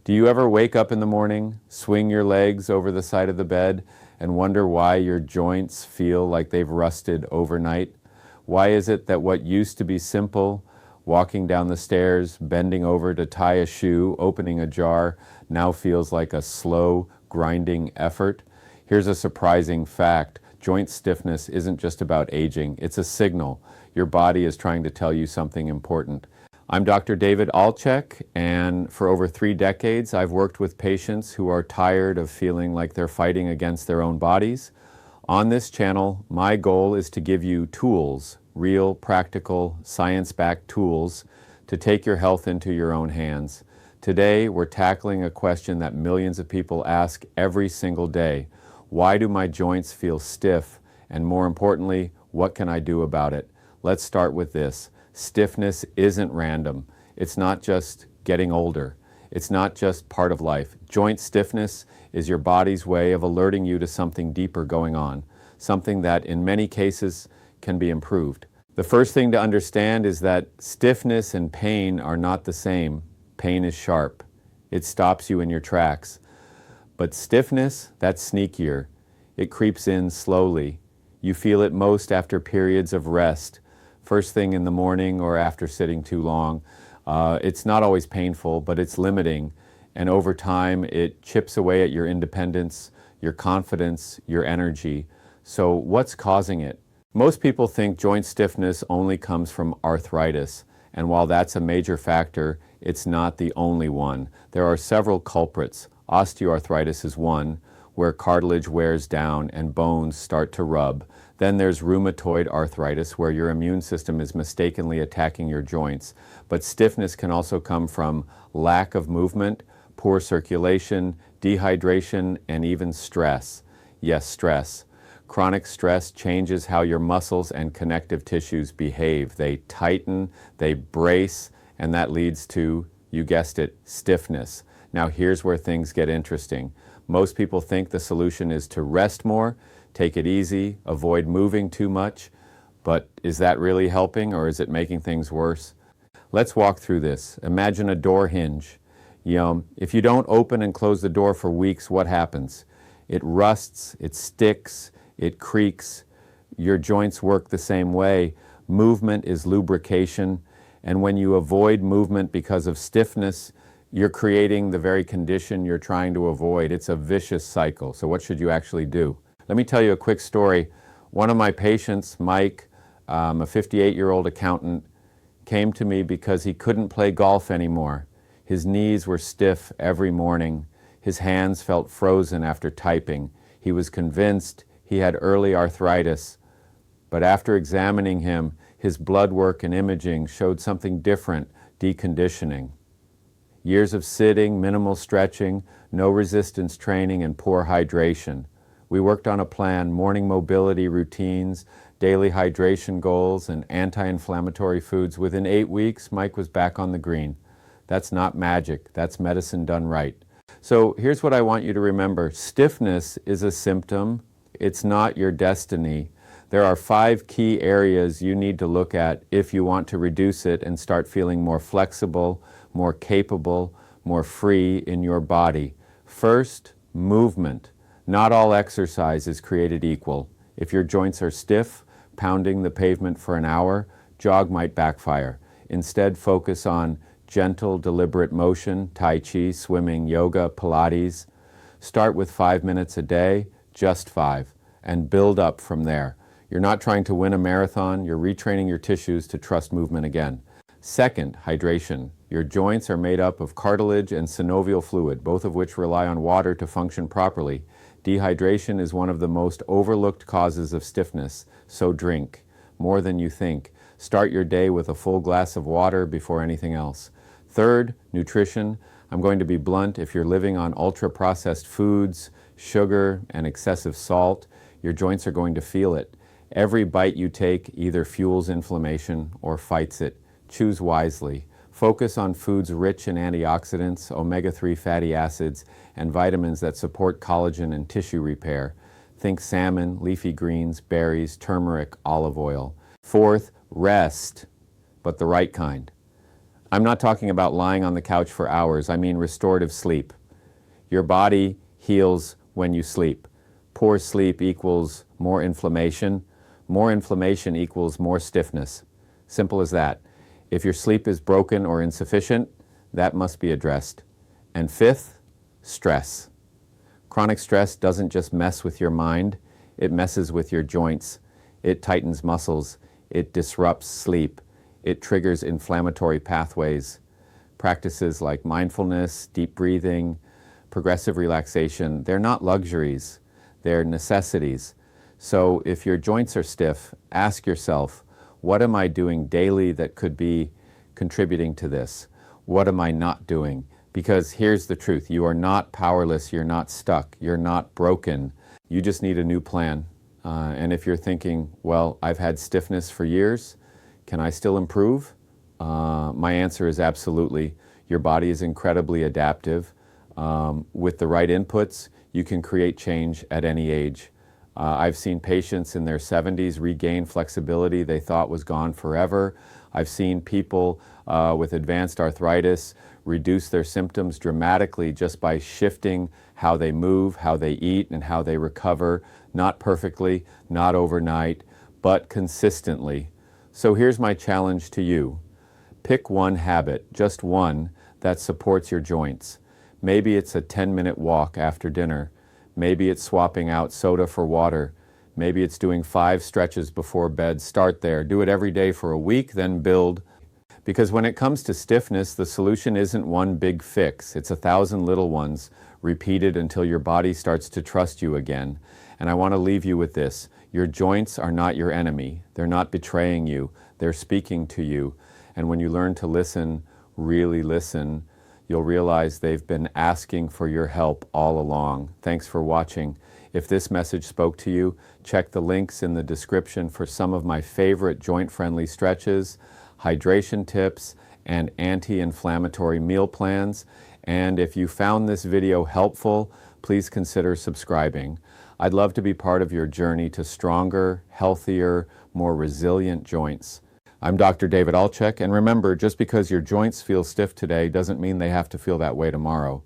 Do you ever wake up in the morning, swing your legs over the side of the bed, and wonder why your joints feel like they've rusted overnight? Why is it that what used to be simple, walking down the stairs, bending over to tie a shoe, opening a jar, now feels like a slow, grinding effort? Here's a surprising fact. Joint stiffness isn't just about aging. It's a signal. Your body is trying to tell you something important. I'm Dr. David Altchek, and for over 3 decades, I've worked with patients who are tired of feeling like they're fighting against their own bodies. On this channel, my goal is to give you tools, real, practical, science-backed tools to take your health into your own hands. Today, we're tackling a question that millions of people ask every single day. Why do my joints feel stiff? And more importantly, what can I do about it? Let's start with this. Stiffness isn't random. It's not just getting older. It's not just part of life. Joint stiffness is your body's way of alerting you to something deeper going on, something that in many cases can be improved. The first thing to understand is that stiffness and pain are not the same. Pain is sharp. It stops you in your tracks. But stiffness, that's sneakier. It creeps in slowly. You feel it most after periods of rest, first thing in the morning or after sitting too long. It's not always painful, but it's limiting. And over time, it chips away at your independence, your confidence, your energy. So what's causing it? Most people think joint stiffness only comes from arthritis. And while that's a major factor, it's not the only one. There are several culprits. Osteoarthritis is one, where cartilage wears down and bones start to rub. Then there's rheumatoid arthritis, where your immune system is mistakenly attacking your joints. But stiffness can also come from lack of movement, poor circulation, dehydration, and even stress. Yes, stress. Chronic stress changes how your muscles and connective tissues behave. They tighten, they brace, and that leads to, you guessed it, stiffness. Now here's where things get interesting. Most people think the solution is to rest more, take it easy, avoid moving too much. But is that really helping, or is it making things worse? Let's walk through this. Imagine a door hinge. If you don't open and close the door for weeks, what happens? It rusts, it sticks, it creaks. Your joints work the same way. Movement is lubrication. And when you avoid movement because of stiffness, you're creating the very condition you're trying to avoid. It's a vicious cycle. So what should you actually do? Let me tell you a quick story. One of my patients, Mike, a 58-year-old accountant, came to me because he couldn't play golf anymore. His knees were stiff every morning. His hands felt frozen after typing. He was convinced he had early arthritis. But after examining him, his blood work and imaging showed something different, deconditioning. Years of sitting, minimal stretching, no resistance training, and poor hydration. We worked on a plan, morning mobility routines, daily hydration goals, and anti-inflammatory foods. Within 8 weeks, Mike was back on the green. That's not magic. That's medicine done right. So here's what I want you to remember. Stiffness is a symptom. It's not your destiny. There are 5 key areas you need to look at if you want to reduce it and start feeling more flexible, more capable, more free in your body. First, movement. Not all exercise is created equal. If your joints are stiff, pounding the pavement for an hour, jog might backfire. Instead, focus on gentle, deliberate motion, Tai Chi, swimming, yoga, Pilates. Start with 5 minutes a day, just 5, and build up from there. You're not trying to win a marathon, you're retraining your tissues to trust movement again. Second, hydration. Your joints are made up of cartilage and synovial fluid, both of which rely on water to function properly. Dehydration is one of the most overlooked causes of stiffness, so drink more than you think. Start your day with a full glass of water before anything else. Third, nutrition. I'm going to be blunt. If you're living on ultra-processed foods, sugar, and excessive salt, your joints are going to feel it. Every bite you take either fuels inflammation or fights it. Choose wisely. Focus on foods rich in antioxidants, omega-3 fatty acids, and vitamins that support collagen and tissue repair. Think salmon, leafy greens, berries, turmeric, olive oil. Fourth, rest, but the right kind. I'm not talking about lying on the couch for hours. I mean restorative sleep. Your body heals when you sleep. Poor sleep equals more inflammation. More inflammation equals more stiffness. Simple as that. If your sleep is broken or insufficient, that must be addressed. And fifth, stress. Chronic stress doesn't just mess with your mind, it messes with your joints. It tightens muscles. It disrupts sleep. It triggers inflammatory pathways. Practices like mindfulness, deep breathing, progressive relaxation, they're not luxuries, they're necessities. So if your joints are stiff, ask yourself, what am I doing daily that could be contributing to this? What am I not doing? Because here's the truth, you are not powerless, you're not stuck, you're not broken. You just need a new plan. And if you're thinking, well, I've had stiffness for years, can I still improve? My answer is absolutely. Your body is incredibly adaptive. With the right inputs, you can create change at any age. I've seen patients in their 70s regain flexibility they thought was gone forever. I've seen people with advanced arthritis reduce their symptoms dramatically just by shifting how they move, how they eat, and how they recover, not perfectly, not overnight, but consistently. So here's my challenge to you. Pick one habit, just one, that supports your joints. Maybe it's a 10-minute walk after dinner. Maybe it's swapping out soda for water. Maybe it's doing 5 stretches before bed. Start there. Do it every day for a week, then build. Because when it comes to stiffness, the solution isn't one big fix. It's 1,000 little ones repeated until your body starts to trust you again. And I want to leave you with this. Your joints are not your enemy. They're not betraying you. They're speaking to you. And when you learn to listen, really listen, you'll realize they've been asking for your help all along. Thanks for watching. If this message spoke to you, check the links in the description for some of my favorite joint-friendly stretches, hydration tips, and anti-inflammatory meal plans. And if you found this video helpful, please consider subscribing. I'd love to be part of your journey to stronger, healthier, more resilient joints. I'm Dr. David Altchek, and remember, just because your joints feel stiff today doesn't mean they have to feel that way tomorrow.